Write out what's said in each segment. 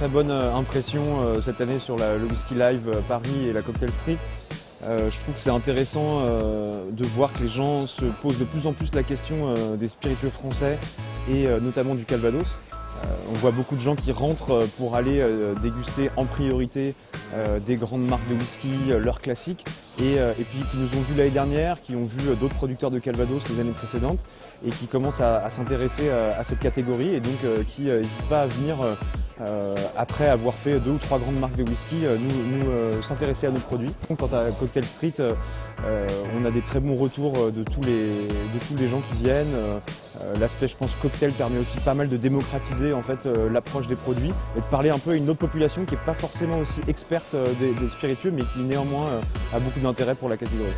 très bonne impression cette année sur le Whisky Live Paris et la Cocktail Street. Je trouve que c'est intéressant de voir que les gens se posent de plus en plus la question des spiritueux français et notamment du Calvados. On voit beaucoup de gens qui rentrent pour aller déguster en priorité des grandes marques de whisky, leurs classiques, et puis qui nous ont vus l'année dernière, qui ont vu d'autres producteurs de Calvados les années précédentes et qui commencent à s'intéresser à cette catégorie et donc qui n'hésitent pas à venir après avoir fait 2 ou 3 grandes marques de whisky nous s'intéresser à nos produits. Quant à Cocktail Street, on a des très bons retours de tous les gens qui viennent. L'aspect, je pense, cocktail permet aussi pas mal de démocratiser en fait l'approche des produits et de parler un peu à une autre population qui n'est pas forcément aussi experte des spiritueux mais qui néanmoins a beaucoup d'intérêt pour la catégorie.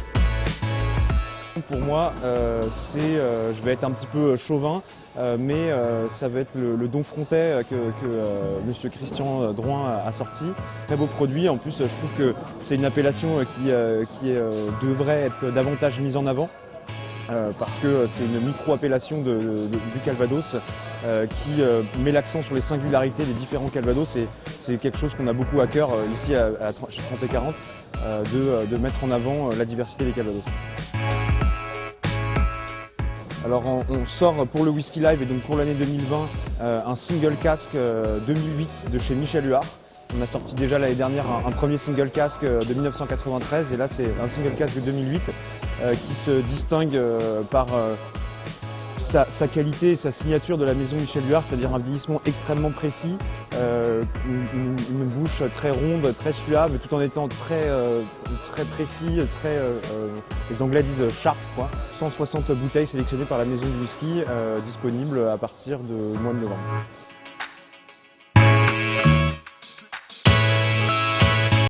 Pour moi, je vais être un petit peu chauvin, mais ça va être le Don Frontais que Monsieur Christian Drouin a sorti. Très beau produit, en plus je trouve que c'est une appellation qui devrait être davantage mise en avant. Parce que c'est une micro-appellation du Calvados qui met l'accent sur les singularités des différents Calvados et c'est quelque chose qu'on a beaucoup à cœur ici chez 30 et 40 de mettre en avant la diversité des Calvados. Alors on sort pour le Whisky Live et donc pour l'année 2020 un single casque 2008 de chez Michel Huard. On a sorti déjà l'année dernière un premier single casque de 1993 et là c'est un single casque de 2008 qui se distingue par sa qualité et sa signature de la maison Michel Huard, c'est-à-dire un vieillissement extrêmement précis, une bouche très ronde, très suave, tout en étant très précis, les Anglais disent sharp, quoi. 160 bouteilles sélectionnées par la maison du whisky, disponibles à partir du mois de novembre.